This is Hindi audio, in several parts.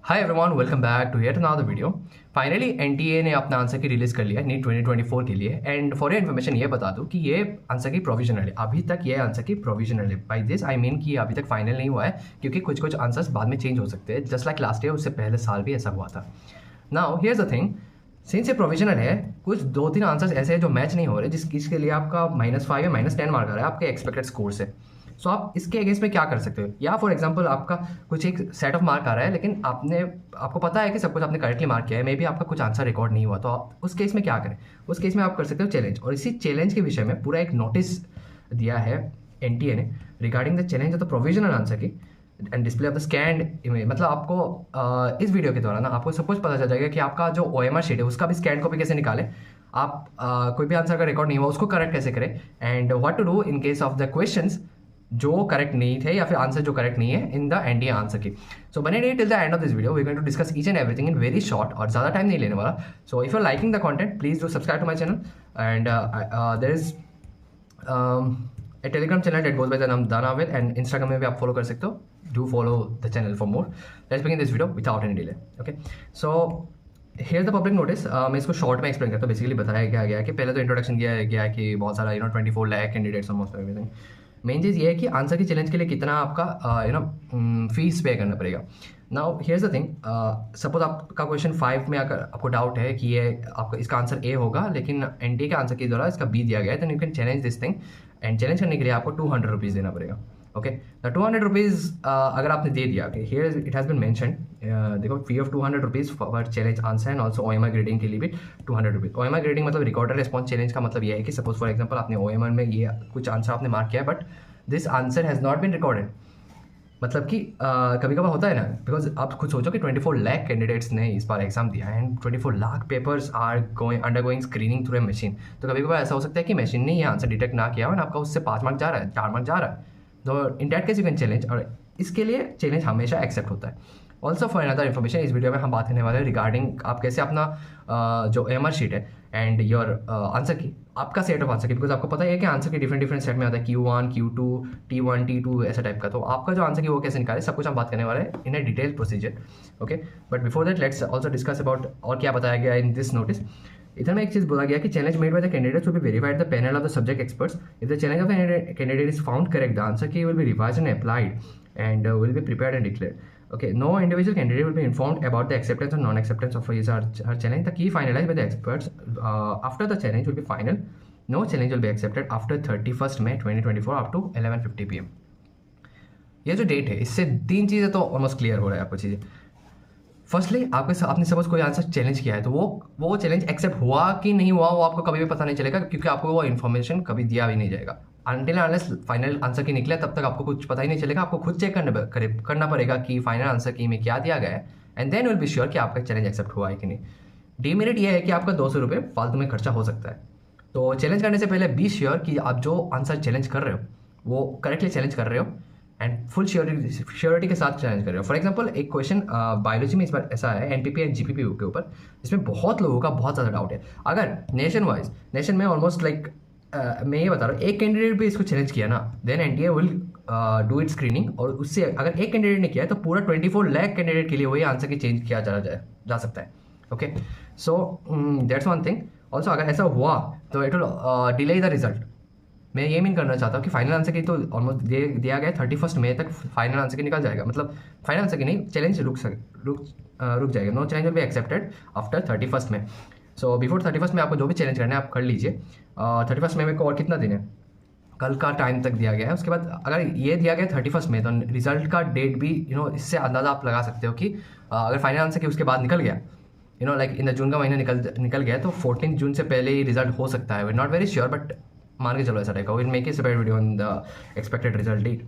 Hi everyone, welcome back to yet another video. Finally NTA ने अपना आंसर की रिलीज़ कर लिया नीट 2024 के लिए। एंड फॉर योर इन्फॉर्मेशन ये बता दूं कि ये आंसर की प्रोविजनल है। अभी तक ये आंसर की प्रोविजनल है। बाई दिस आई मीन कि अभी तक फाइनल नहीं हुआ है, क्योंकि कुछ कुछ आंसर्स बाद में चेंज हो सकते हैं। जस्ट लाइक लास्ट ईयर, उससे पहले साल भी ऐसा हुआ था। Now here's the thing, since ये प्रोविजनल है, कुछ 2-3 आंसर्स ऐसे हैं जो मैच नहीं हो रहे, जिसके लिए आपका -5 या -10 मार्क आ रहा है आपके एक्सपेक्टेड स्कोर से। सो आप इसके अगेंस्ट में क्या कर सकते हो? या फॉर एग्जांपल आपका कुछ एक सेट ऑफ मार्क आ रहा है, लेकिन आपको पता है कि सब कुछ आपने करेक्टली मार्क किया है, मे बी आपका कुछ आंसर रिकॉर्ड नहीं हुआ, तो आप उस केस में क्या करें? उस केस में आप कर सकते हो चैलेंज। और इसी चैलेंज के विषय में पूरा एक नोटिस दिया है एनटीए ने regarding the challenge of the provisional answer key and display of the scanned image. मतलब आपको इस वीडियो के दौरान ना आपको सब कुछ पता चल जाएगा कि आपका जो ओएमआर शीट है उसका भी स्कैन कॉपी कैसे निकाले, आप कोई भी आंसर का रिकॉर्ड नहीं हुआ उसको करेक्ट कैसे करें, and what to do in case of the questions जो करेक्ट नहीं थे या फिर आंसर जो करेक्ट नहीं है इन द एनडीए आंसर की। सो बने रहिए till the end of this video. We going to discuss each and everything in very short, और ज़्यादा टाइम नहीं लेने वाला। So if you are liking the content, please do subscribe to my channel. And there is a telegram channel that goes by the name Danavel, and Instagram में भी आप फॉलो कर सकते हो। Do follow the channel for more. Let's begin this video without any delay. Okay, so here's the public notice. मैं इसको शॉर्ट में एक्सप्लेन करता हूँ। बेसिकली बताया क्या गया है कि पहले तो इंट्रोडक्शन किया गया है कि बहुत सारा 24 lakh candidates almost everything. Main चीज़ ये है कि आंसर की चैलेंज के लिए कितना आपका फीस पे करना पड़ेगा। Now here's the thing, suppose आपका क्वेश्चन 5 में अगर आपको डाउट है कि ये आपका इसका आंसर ए होगा, लेकिन एनटीए के आंसर के द्वारा इसका बी दिया गया है, तो you can challenge this thing. And challenge करने के लिए आपको 200 रुपीज़ देना पड़ेगा। ओके, द 200 रुपीज़ अगर आपने दे दिया, here it has been mention, देखो, fee of 200 rupees for challenge answer and also OMR grading के लिए भी 200 रुपीज़। ओएमआर ग्रेडिंग मतलब रिकॉर्डेड रिस्पॉन्स चैलेंज का मतलब ये है कि सपोज फॉर एग्जाम्पल आपने ओएमआर में ये कुछ आंसर आपने मार्क किया है, but this answer has not been recorded. मतलब कि कभी कभार होता है ना, बिकॉज आप खुद सोचो कि 24 लाख कैंडिडेट्स ने इस बार एग्जाम दिया है and 24 lakh papers are undergoing screening through a machine. तो कभी कभार ऐसा हो सकता है कि मशीन ने ये आंसर डिटेक्ट ना किया हो और आपका उससे 5 मार्क जा रहा है, 4 मार्क जा रहा है। तो in that case you can challenge, और इसके लिए चैलेंज हमेशा एक्सेप्ट होता है। ऑल्सो फॉर अनदर इन्फॉर्मेशन, इस वीडियो में हम बात करने वाले हैं रिगार्डिंग आप कैसे अपना जो एमआर शीट है एंड योर आंसर की, आपका सेट ऑफ आंसर की, बिकॉज आपको पता है कि आंसर के डिफरेंट सेट में आता है Q1, Q2, T1, T2 ऐसा टाइप का। तो आपका जो आंसर की वो कैसे निकाले, सब कुछ हम बात करने वाले हैं in a detail procedure. Okay, but before that let's also discuss about और क्या बताया गया इन दिस नोटिस। इधर में एक चीज़ बोला गया कि challenge made by the candidates will be verified the panel of the subject experts. If the challenge of the candidate is found correct, the answer key will be revised and applied and will be prepared and declared. Okay, no individual candidate will be informed about the acceptance or non-acceptance of his or her challenge. The key finalized by the experts after the challenge will be final. No challenge will be accepted after 31st May 2024 up to 11:50 PM. ये जो डेट है, इससे 3 चीज़ें तो ऑलमोस्ट क्लियर हो रहा है आपको चीज़ें। फर्स्टली आपने सपोज कोई आंसर चैलेंज किया है, तो वो चैलेंज एक्सेप्ट हुआ कि नहीं हुआ वो आपको कभी भी पता नहीं चलेगा, क्योंकि आपको वो इन्फॉर्मेशन कभी दिया भी नहीं जाएगा। अनटिल अनलेस फाइनल आंसर की निकले तब तक आपको कुछ पता ही नहीं चलेगा। आपको खुद चेक करना पड़ेगा कि फाइनल आंसर की में क्या दिया गया है, and then will be sure कि आपका चैलेंज एक्सेप्ट हुआ है कि नहीं। डीमेरिट ये है कि आपका 200 रुपये फालतू में खर्चा हो सकता है। तो चैलेंज करने से पहले बी श्योर कि आप जो आंसर चैलेंज कर रहे हो वो करेक्टली चैलेंज कर रहे हो एंड फुल श्योरिटी के साथ चैलेंज कर रहे हो। फॉर एग्जाम्पल, एक क्वेश्चन बायोलॉजी में इस बार ऐसा है एनपीपी एंड जीपीपी के ऊपर, जिसमें बहुत लोगों का बहुत ज़्यादा डाउट है। अगर नेशन में ऑलमोस्ट लाइक मैं ये बता रहा हूँ, एक कैंडिडेट भी इसको चैलेंज किया ना, then NTA will do it screening, और उससे अगर एक कैंडिडेट ने किया है तो पूरा 24 लाख कैंडिडेट के लिए वही आंसर की चेंज किया जा सकता है। Okay, so that's one thing. Also अगर ऐसा हुआ तो it will delay the result. मैं ये मीन करना चाहता हूँ कि फाइनल आंसर की तो ऑलमोस्ट दिया गया है 31 मई तक फाइनल आंसर की निकल जाएगा। मतलब फाइनल आंसर की नहीं, चैलेंज रुक जाएगा। No challenge will be accepted after 31 में। सो बिफोर 31 में आपको जो भी चैलेंज करना है आप कर लीजिए। 31 मई को और कितना दिन है, कल का टाइम तक दिया गया है। उसके बाद अगर ये दिया गया 31 में, तो रिजल्ट का डेट भी इससे अंदाज़ा आप लगा सकते हो कि अगर फाइनल आंसर की उसके बाद निकल गया, लाइक इन द जून का महीना निकल गया, तो 14 जून से पहले ही रिजल्ट हो सकता है। We not very sure, but मान के चलो ऐसा टाइप का। Will make a separate video on the expected result date.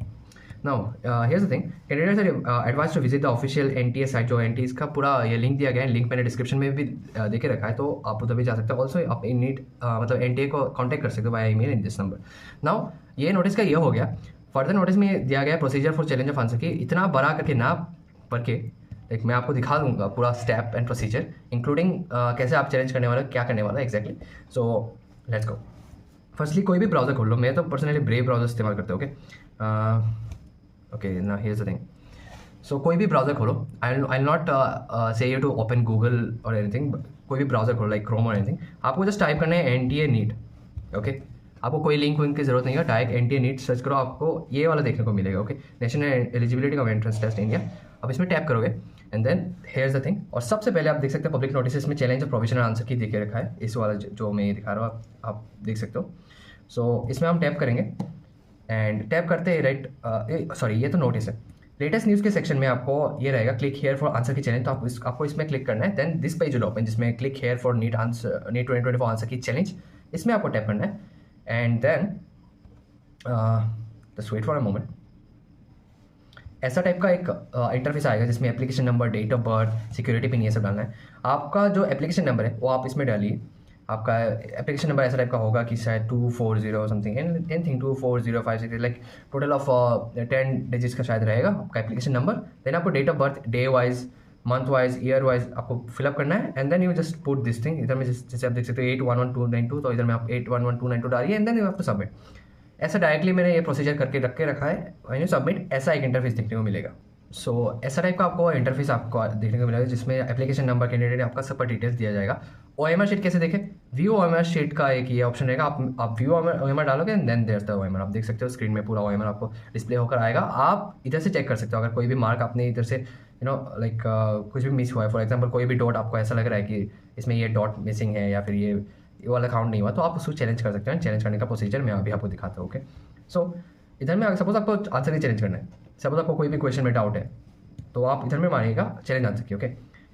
Now here's the thing, candidates are advised to visit the official NTA site. जो एनटीए का पूरा ये लिंक दिया गया है, लिंक मैंने डिस्क्रिप्शन में भी दे के रखा है, तो आप उधर भी जा सकते हो। ऑल्सो आप मतलब एनटीए को कॉन्टैक्ट कर सकते हो by email in this number. Now ये नोटिस का ये हो गया। फर्दर नोटिस में दिया गया procedure for challenge of answer की, इतना बड़ा करके ना पढ़ के एक मैं आपको दिखा दूंगा पूरा स्टेप एंड प्रोसीजर, इंक्लूडिंग कैसे आप चैलेंज करने वाले, क्या करने वाला है exactly. So let's go. Firstly कोई भी ब्राउज़र खोल लो। मैं तो पर्सनली ब्रेव ब्राउज़र इस्तेमाल करते हो। ओके ना, हियर्स द थिंग, सो कोई भी ब्राउज़र खोलो, आई नॉट से यू टू ओपन गूगल और एनीथिंग, कोई भी ब्राउज़र खोलो लाइक क्रोम और एनीथिंग, आपको जस्ट टाइप करना है NTA नीट, ओके। आपको कोई लिंक विंक की जरूरत नहीं है, डायरेक्ट NTA नीट सर्च करो, आपको ये वाला देखने को मिलेगा, okay. National eligibility of entrance test India, आप इसमें टैप करोगे and then here's the thing, और सबसे पहले आप देख सकते हैं पब्लिक नोटिस में चैलेंज और प्रोविजनल आंसर की देखे रखा है, इस वाला जो मैं दिखा रहा हूँ आप देख सकते हो। सो इसमें हम टैप करेंगे एंड टैप करते हैं राइट, सॉरी ये तो नोटिस है। लेटेस्ट न्यूज़ के सेक्शन में आपको ये रहेगा click here for answer key challenge, तो आपको इसमें क्लिक करना है। Then this page will open जिसमें click here for NEET 2024 answer key challenge, इसमें आपको टैप करना है and then just wait for a moment. ऐसा टाइप का एक इंटरफेस आएगा जिसमें application number, date of birth, security pin ये सब डालना है। आपका जो एप्लीकेशन नंबर है वो आप इसमें डालिए। आपका एप्लीकेशन नंबर ऐसा टाइप का होगा कि शायद 240 something anything 24056 like total of 10 digits का शायद रहेगा आपका एप्लीकेशन नंबर। देन आपको date of birth day wise, month wise, year wise आपको फिलअप करना है and then you just put this thing. इधर में जैसे आप देख सकते हो 811292, तो इधर में आप 811292 डालिए and then you have to submit. ऐसा डायरेक्टली मैंने ये प्रोसीजर करके रखा है, व्हेन यू सबमिट ऐसा एक इंटरफेस देखने को मिलेगा। सो ऐसा टाइप का आपको इंटरफेस आपको देखने को मिलेगा जिसमें एप्लीकेशन नंबर, कैंडिडेट, आपका सब पर डिटेल्स दिया जाएगा। OMR शीट कैसे देखें, व्यू OMR शीट का एक ये ऑप्शन रहेगा, आप व्यू OMR डालोगे देन देयर द OMR, आप देख सकते हो स्क्रीन में पूरा OMR आपको डिस्प्ले होकर आएगा। आप इधर से चेक कर सकते हो अगर कोई भी मार्क आपने इधर से लाइक कुछ भी मिस हुआ है, फॉर एग्जाम्पल कोई भी डॉट आपको ऐसा लग रहा है कि इसमें ये डॉट मिसिंग है या फिर ये वाला काउंट नहीं हुआ, तो आप उसको चैलेंज कर सकते हैं। चैलेंज करने का प्रोसीजर मैं अभी आपको दिखाता हूँ, ओके। सो इधर में सपोज आपको आंसर नहीं चैलेंज करना है, सपोज आपको कोई भी क्वेश्चन में डाउट है तो आप इधर में मारिएगा चैलेंज आंसर की, ओके।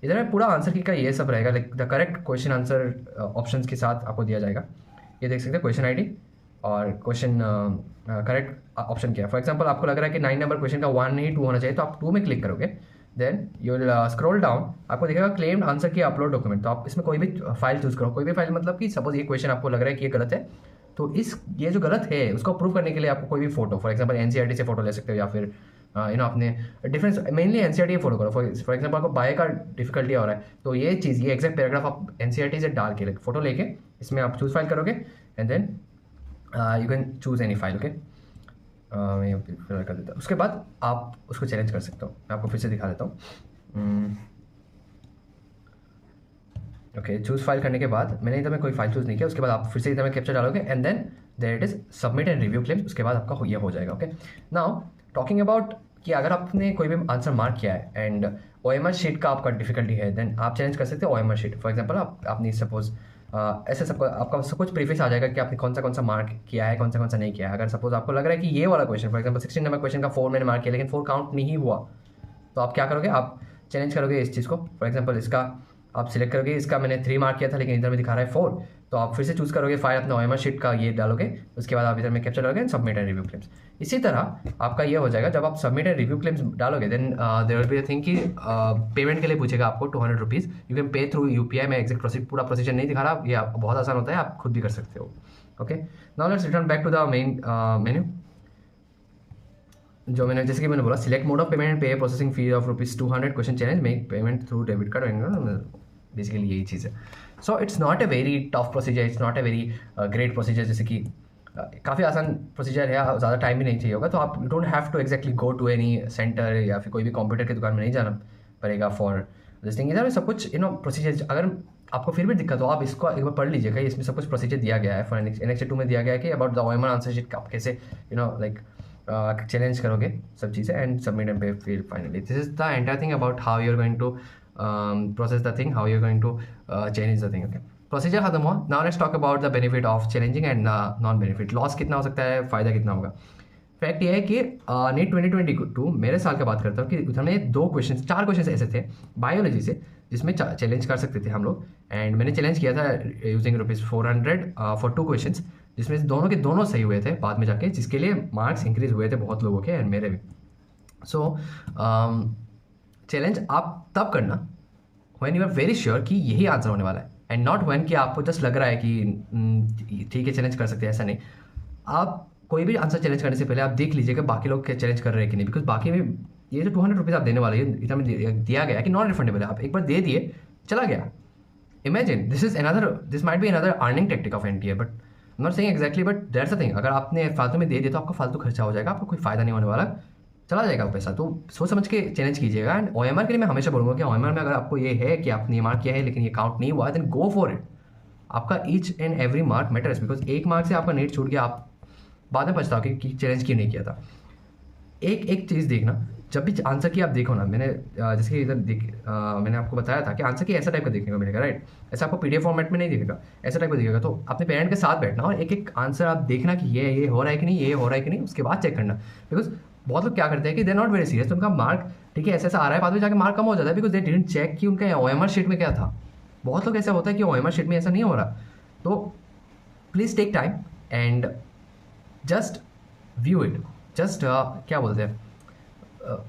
इधर में पूरा आंसर की का ये सब रहेगा, like the correct question answer options के साथ आपको दिया जाएगा। ये देख सकते हैं क्वेश्चन ID और क्वेश्चन करेक्ट ऑप्शन क्या है। फॉर एग्जांपल आपको लग रहा है कि 9 नंबर क्वेश्चन का 1 नहीं 2 होना चाहिए, तो आप 2 में क्लिक करोगे। Then you will scroll down, आपको दिखेगा claimed answer key upload document, तो आप इसमें कोई भी फाइल चूज करो। कोई भी फाइल मतलब कि सपोज ये क्वेश्चन आपको लग रहा है कि ये गलत है, तो ये जो गलत है उसको प्रूव करने के लिए आपको कोई भी फोटो, फॉर एग्जांपल NCERT से फोटो ले सकते हो या फिर आपने डिफरेंस मेनली NCERT फॉलो करो। फॉर एग्जांपल आपको बाय का डिफिकल्टी हो रहा है, तो ये चीज़ ये एग्जैक्ट पैराग्राफ आप NCERT से डाल के फोटो लेके इसमें आप चूज फाइल करोगे and then you can choose any file, okay. मैं फिलहाल कर देता हूँ, उसके बाद आप उसको चैलेंज कर सकते हो। मैं आपको फिर से दिखा देता हूँ, ओके। चूज फाइल करने के बाद मैंने इधर में कोई फाइल चूज नहीं किया, उसके बाद आप फिर से इधर में कैप्चर डालोगे and then there it is submit and review claims, उसके बाद आपका ये हो जाएगा, ओके। नाउ टॉकिंग अबाउट कि अगर आपने कोई भी आंसर मार्क किया है एंड OMR शीट का आपका डिफिकल्टी है, देन आप चैलेंज कर सकते हो OMR शीट। फॉर एग्जांपल आपने सपोज ऐसे सब आपका सब कुछ प्रीफेस आ जाएगा कि आपने कौन सा मार्क किया है, कौन सा नहीं किया है। अगर सपोज आपको लग रहा है कि ये वाला question for example 16 number question का 4 मैंने मार्क किया लेकिन 4 काउंट नहीं हुआ, तो आप क्या करोगे, आप चैलेंज करोगे इस चीज़ को। फॉर एग्जांपल इसका आप सिलेक्ट करोगे, इसका मैंने 3 मार्क किया था लेकिन इधर में दिखा रहा है 4, तो आप फिर से चूज करोगे फाइल अपना OMR शीट का ये डालोगे, उसके बाद आप इधर में कैप्चर डालोगे सबमिट एंड रिव्यू क्लेम्स। इसी तरह आपका ये हो जाएगा, जब आप सबमिट एंड रिव्यू क्लेम्स डालोगे then there will be a thing कि पेमेंट के लिए पूछेगा आपको 200 rupees, you can pay through UPI। मैं एग्जैक्ट पूरा प्रोसीजर नहीं दिखा रहा, ये बहुत आसान होता है, आप खुद भी कर सकते हो, okay. Now let's return back to the main menu. जो मैंने जैसे कि मैंने बोला select mode of payment and pay processing fee of ₹200 question challenge make payment through debit card, basically यही चीज़ है। So it's not a very tough procedure, it's not a very great procedure, जैसे कि काफ़ी आसान प्रोसीजर है, ज़्यादा टाइम भी नहीं चाहिए होगा। तो आप don't have to exactly go to any centre या फिर कोई भी कंप्यूटर की दुकान में नहीं जाना पड़ेगा फॉर दिस थिंग। इधर में सब कुछ प्रोसीजर, अगर आपको फिर भी दिक्कत हो आप इसको एक बार पढ़ लीजिएगा, इसमें सब कुछ प्रोसीजर दिया गया है। फॉर Annex 2 में दिया गया है कि about the OMR answer sheet आप कैसे लाइक चैलेंज करोगे सब चीज़ें एंड सबमिट एंड पे फिर finally this is the entire thing about how you are going to process the thing, how you're going to change the thing, okay। Procedure खत्म हुआ। Now let's talk about the benefit of challenging and non benefit. Loss कितना हो सकता है, फ़ायदा कितना होगा। फैक्ट ये है कि नीट 2022 मेरे साल का बात करता हूँ कि उधर में 4 क्वेश्चन ऐसे थे बायोलॉजी से जिसमें चैलेंज कर सकते थे हम लोग, एंड मैंने चैलेंज किया था यूजिंग ₹400 फॉर 2 क्वेश्चन, जिसमें दोनों के दोनों सही हुए थे बाद में जाके, जिसके लिए मार्क्स इंक्रीज हुए थे बहुत लोगों के एंड मेरे भी। सो चैलेंज आप तब करना when you are very sure कि यही आंसर होने वाला है, एंड नॉट व्हेन कि आपको जस्ट लग रहा है कि ठीक है चैलेंज कर सकते हैं, ऐसा नहीं। आप कोई भी आंसर चैलेंज करने से पहले आप देख लीजिए कि बाकी लोग क्या चैलेंज कर रहे हैं कि नहीं, बिकॉज बाकी में ये जो 200 रुपीज़ आप देने वाले हैं इतना में दिया गया है कि नॉन रिफंडेबल है, आप एक बार दे दिए चला गया। Imagine this might be another earning tactic of NTA, but not saying exactly, but that's the thing. अगर आपने फालतू में दे दिया तो आपका फालतू खर्चा हो जाएगा, आपको कोई फायदा नहीं होने वाला। चला जाएगा वो पैसा। तो सोच समझ के चैलेंज कीजिएगा। एंड OMR के लिए मैं हमेशा बोलूँगा कि OMR में अगर आपको ये है कि आपने ये मार्क किया है लेकिन ये काउंट नहीं हुआ है, देन गो फॉर इट। आपका each and every mark matters, because एक मार्क से आपका नीट छूट गया, आप बाद में पछताओगे कि चैलेंज क्यों नहीं किया था। एक एक चीज़ देखना, जब भी आंसर की आप देखो ना, मैंने जैसे कि इधर मैंने आपको बताया था कि आंसर की ऐसा टाइप का देखने को मिलेगा, राइट। ऐसा आपको PDF फॉर्मेट में नहीं दिखेगा, ऐसा टाइप का दिखेगा। तो अपने पेरेंट के साथ बैठना और एक एक आंसर आप देखना कि ये हो रहा है कि नहीं, ये हो रहा है कि नहीं, उसके बाद चेक करना। बिकॉज बहुत लोग क्या करते हैं कि दे नॉट वेरी सीरियस, तो उनका मार्क ठीक है ऐसा आ रहा है, बाद में जाकर मार्क कम हो जाता है बिकॉज दे डिडंट चेक कि उनका OMR शीट में क्या था। बहुत लोग ऐसा होता है कि OMR शीट में ऐसा नहीं हो रहा। तो please take time and just view it, just क्या बोलते हैं,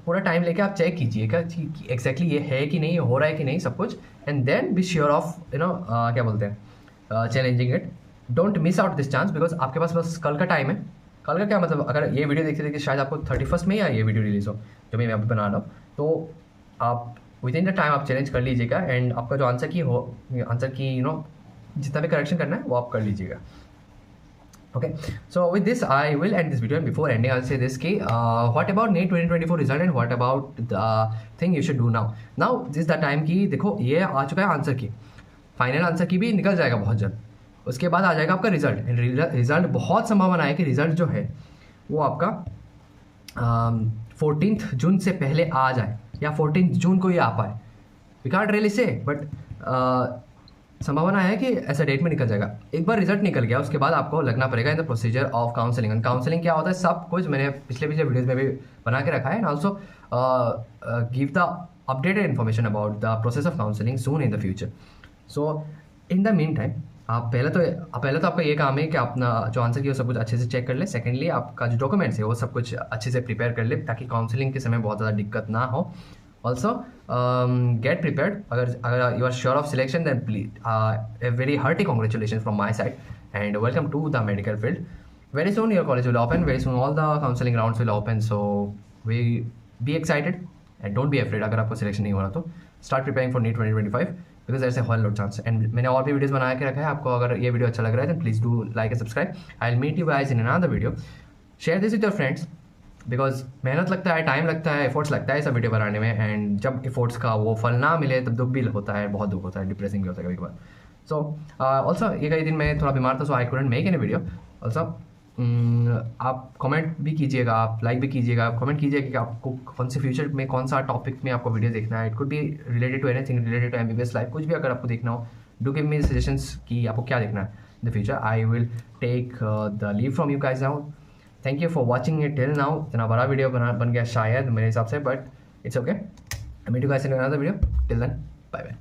पूरा टाइम लेके आप चेक कीजिएगा कि एग्जैक्टली ये है कि नहीं, हो रहा है कि नहीं सब कुछ। And then be sure of क्या बोलते हैं, challenging it. Don't miss out this chance, because आपके पास बस कल का टाइम है। कल का क्या मतलब, अगर ये वीडियो देखते देखते शायद आपको 31 में या ये वीडियो रिलीज हो जो मैं अभी बना रहा हूँ, तो आप विद इन द टाइम आप चैलेंज कर लीजिएगा। एंड आपका जो आंसर की जितना भी करेक्शन करना है वो आप कर लीजिएगा। Okay, so with this I will end this video, and before ending I'll say this कि what about NEET 2024 result and what about the thing you should do now. Now this is the time कि देखो ये आ चुका है आंसर की, फाइनल आंसर की भी निकल जाएगा बहुत जल्द। उसके बाद आ जाएगा आपका रिजल्ट, एंड रिजल्ट बहुत संभावना है कि रिजल्ट जो है वो आपका 14 जून से पहले आ जाए या 14 जून को ही आ पाए। We can't really say, but संभावना है कि ऐसा डेट में निकल जाएगा। एक बार रिजल्ट निकल गया उसके बाद आपको लगना पड़ेगा in the procedure of counselling. And counselling क्या होता है, सब कुछ मैंने पिछले वीडियोज़ में भी बना के रखा है। And also give the updated information about the process of counselling soon in the future. So in the mean time आप पहले तो आपका ये काम है कि अपना जो आंसर की वो सब कुछ अच्छे से चेक कर ले। सेकेंडली आपका जो डॉक्यूमेंट्स है वो सब कुछ अच्छे से प्रिपेयर कर ले ताकि काउंसलिंग के समय बहुत ज़्यादा दिक्कत ना हो। Also, get prepared. अगर you are sure of selection, then please a very hearty congratulations from my side, and welcome to the medical field. Very soon your college will open. Very soon all the counseling rounds will open. So we be excited and don't be afraid. अगर आपको selection नहीं हो रहा तो start preparing for NEET 2025 because there's a whole lot chance. And मैंने और भी वीडियोस बना के रखा है। आपको अगर ये वीडियो अच्छा लग रहा है then please do like and subscribe. I'll meet you guys in another video. Share this with your friends. Because मेहनत लगता है, टाइम लगता है, एफर्ट्स लगता है सब वीडियो बनाने में। एंड जब एफर्ट्स का वो फल ना मिले तब दुख भी होता है, बहुत दुख होता है, डिप्रेसिंग भी होता है कभी कभार। सो ऑल्सो ये कई दिन मैं थोड़ा बीमार था, so I couldn't make any video. Also आप कमेंट भी कीजिएगा, आप लाइक भी कीजिएगा, कमेंट कीजिएगा कि आपको कौन से फ्यूचर में कौन सा टॉपिक में आपको वीडियो देखना है। It could be related to anything, related to MBBS life, कुछ भी अगर आपको देखना हो डू गिव मी सजेशंस कि आपको क्या देखना है in the future. I will take the leave from you guys now. Thank you for watching it till now. इतना बड़ा वीडियो बन गया शायद मेरे हिसाब से, but it's okay. Meet you guys in another video. Till then bye bye.